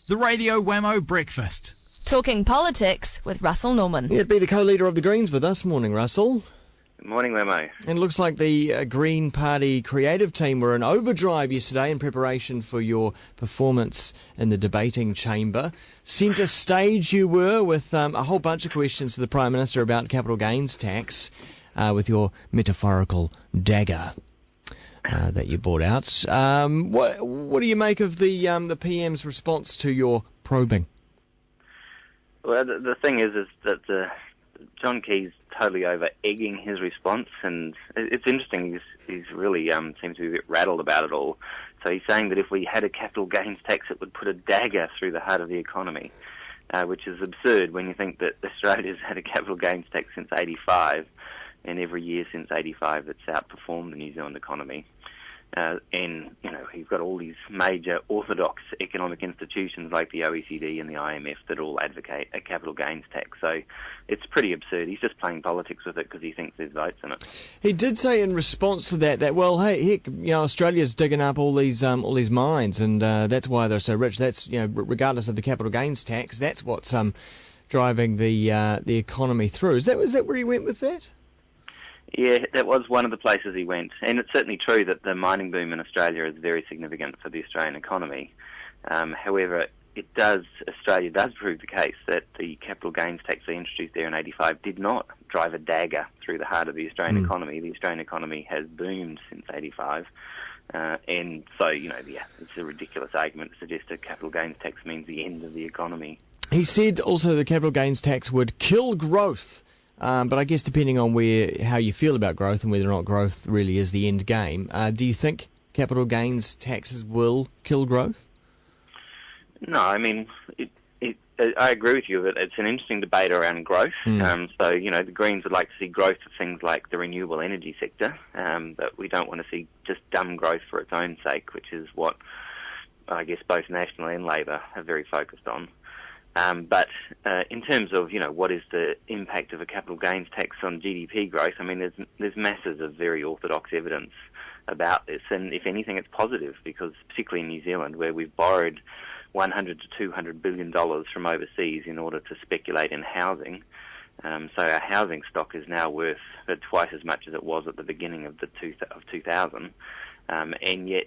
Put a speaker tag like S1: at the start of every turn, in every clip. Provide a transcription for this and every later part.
S1: The Radio Wammo Breakfast.
S2: Talking politics with Russel Norman.
S3: He'd be the co-leader of the Greens with us. Morning, Russell.
S4: Good morning, Wammo.
S3: And it looks like the Green Party creative team were in overdrive yesterday in preparation for your performance in the debating chamber. Centre stage you were with a whole bunch of questions to the Prime Minister about capital gains tax with your metaphorical dagger that you brought out. What do you make of the PM's response to your probing?
S4: Well, the thing is that John Key's totally over-egging his response, and it's interesting. He's really seems to be a bit rattled about it all. So he's saying that if we had a capital gains tax, it would put a dagger through the heart of the economy, which is absurd when you think that Australia's had a capital gains tax since '85, and every year since '85 it's outperformed the New Zealand economy. And, you know, you've got all these major orthodox economic institutions like the OECD and the IMF that all advocate a capital gains tax. So it's pretty absurd. He's just playing politics with it because he thinks there's votes in it. He
S3: did say in response to that, well, hey, heck, you know, Australia's digging up all these mines, and that's why they're so rich. That's, you know, regardless of the capital gains tax, that's what's driving the economy through. Was that where he went with that?
S4: Yeah, that was one of the places he went. And it's certainly true that the mining boom in Australia is very significant for the Australian economy. However, Australia does prove the case that the capital gains tax they introduced there in '85 did not drive a dagger through the heart of the Australian economy. The Australian economy has boomed since '85. And so, you know, yeah, it's a ridiculous argument to suggest a capital gains tax means the end of the economy.
S3: He said also the capital gains tax would kill growth. But I guess depending on how you feel about growth and whether or not growth really is the end game, do you think capital gains taxes will kill growth?
S4: No, I mean, I agree with you that it's an interesting debate around growth. So, you know, the Greens would like to see growth of things like the renewable energy sector, but we don't want to see just dumb growth for its own sake, which is what I guess both National and Labor are very focused on. But in terms of, you know, what is the impact of a capital gains tax on GDP growth, I mean, there's masses of very orthodox evidence about this, and if anything, it's positive, because particularly in New Zealand, where we've borrowed $100 to $200 billion from overseas in order to speculate in housing. So our housing stock is now worth twice as much as it was at the beginning of 2000. And yet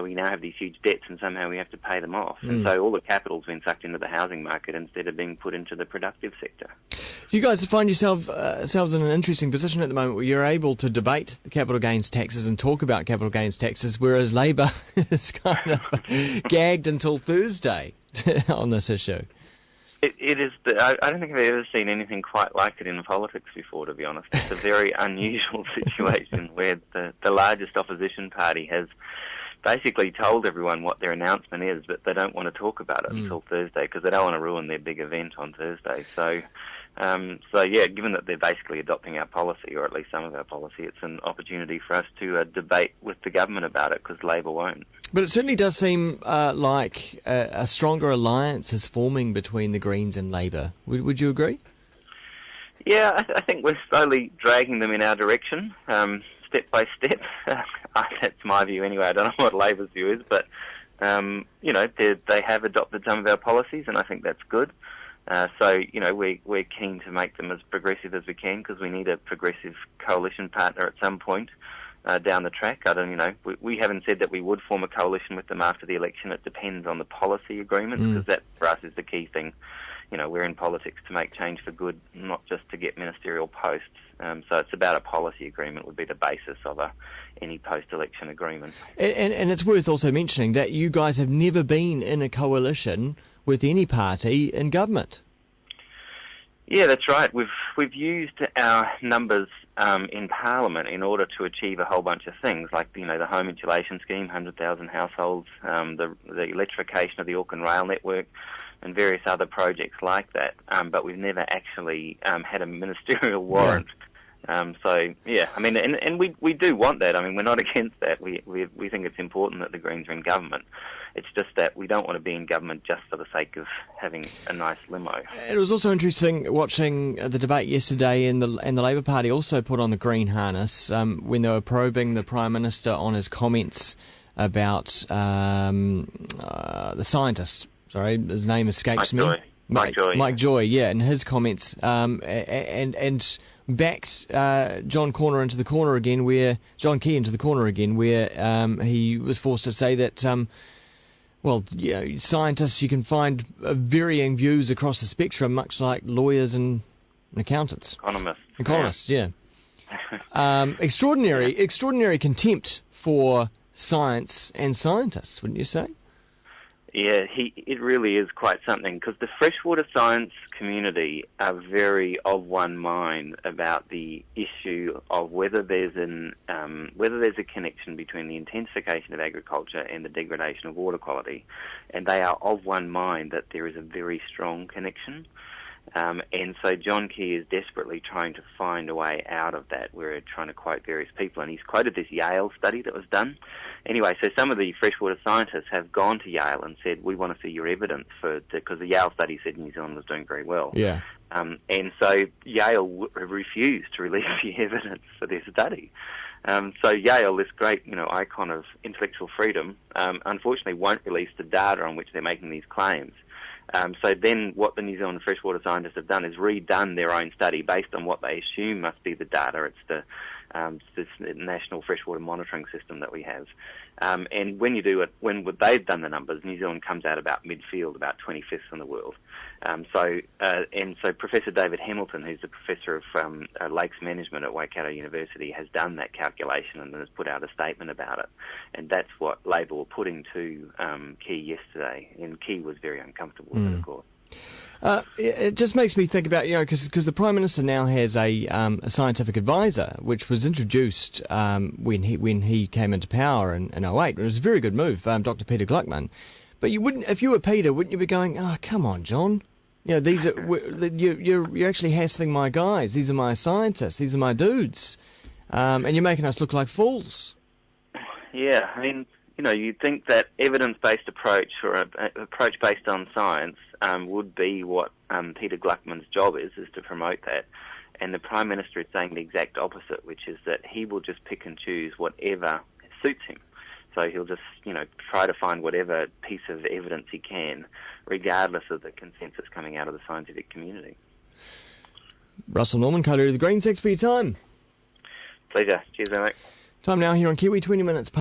S4: we now have these huge debts, and somehow we have to pay them off. And so all the capital's been sucked into the housing market instead of being put into the productive sector.
S3: You guys find yourselves in an interesting position at the moment where you're able to debate the capital gains taxes and talk about capital gains taxes, whereas Labor is kind of gagged until Thursday on this issue.
S4: It is. I don't think I've ever seen anything quite like it in politics before, to be honest. It's a very unusual situation where the largest opposition party has basically told everyone what their announcement is, but they don't want to talk about it until Thursday because they don't want to ruin their big event on Thursday. So yeah, given that they're basically adopting our policy, or at least some of our policy, it's an opportunity for us to debate with the government about it, because Labor won't.
S3: But it certainly does seem like a stronger alliance is forming between the Greens and Labor. Would you agree?
S4: Yeah, I think we're slowly dragging them in our direction, step by step. That's my view anyway. I don't know what Labor's view is, but you know, they have adopted some of our policies, and I think that's good. So, you know, we're keen to make them as progressive as we can, because we need a progressive coalition partner at some point down the track. We haven't said that we would form a coalition with them after the election. It depends on the policy agreement, because that for us is the key thing. You know, we're in politics to make change for good, not just to get ministerial posts. So it's about a policy agreement would be the basis of any post-election agreement.
S3: And it's worth also mentioning that you guys have never been in a coalition with any party in government.
S4: Yeah, that's right. We've used our numbers in Parliament in order to achieve a whole bunch of things, like, you know, the home insulation scheme, 100,000 households, the electrification of the Auckland rail network, and various other projects like that. But we've never actually had a ministerial warrant. So yeah, I mean, and we do want that. I mean, we're not against that. We think it's important that the Greens are in government. It's just that we don't want to be in government just for the sake of having a nice limo.
S3: It was also interesting watching the debate yesterday, and the Labor Party also put on the green harness when they were probing the Prime Minister on his comments about the scientists sorry, his name escapes me.
S4: Joy. Mike Joy.
S3: Mike Joy, yeah, in his comments, and backed John Key into the corner again, where he was forced to say that, scientists, you can find varying views across the spectrum, much like lawyers and accountants. Economists, yeah. Extraordinary contempt for science and scientists, wouldn't you say?
S4: Yeah, it really is quite something, because the freshwater science community are very of one mind about the issue of whether there's a connection between the intensification of agriculture and the degradation of water quality, and they are of one mind that there is a very strong connection. And so John Key is desperately trying to find a way out of that. We're trying to quote various people, and he's quoted this Yale study that was done. Anyway, so some of the freshwater scientists have gone to Yale and said, we want to see your evidence because the Yale study said New Zealand was doing very well.
S3: Yeah.
S4: And so Yale refused to release the evidence for their study. So Yale, this great, icon of intellectual freedom, unfortunately won't release the data on which they're making these claims. So then what the New Zealand freshwater scientists have done is redone their own study based on what they assume must be the data. It's the National Freshwater Monitoring System that we have. And when you do it, when they've done the numbers, New Zealand comes out about midfield, about 25th in the world. So Professor David Hamilton, who's the Professor of Lakes Management at Waikato University, has done that calculation and has put out a statement about it. And that's what Labor were putting to Key yesterday. And Key was very uncomfortable with it, of course.
S3: It just makes me think about, because the Prime Minister now has a scientific advisor, which was introduced when he came into power in 2008. It was a very good move, Dr. Peter Gluckman. But you wouldn't, if you were Peter, wouldn't you be going, oh, come on, John? These are you're actually hassling my guys. These are my scientists. These are my dudes, and you're making us look like fools.
S4: Yeah, I mean, you'd think that evidence-based approach or an approach based on science would be what Peter Gluckman's job is to promote that. And the Prime Minister is saying the exact opposite, which is that he will just pick and choose whatever suits him. So he'll just, try to find whatever piece of evidence he can, regardless of the consensus coming out of the scientific community.
S3: Russel Norman, co-leader of the Greens, thanks for your time.
S4: Pleasure. Cheers, mate.
S3: Time now here on Kiwi, 20 minutes past.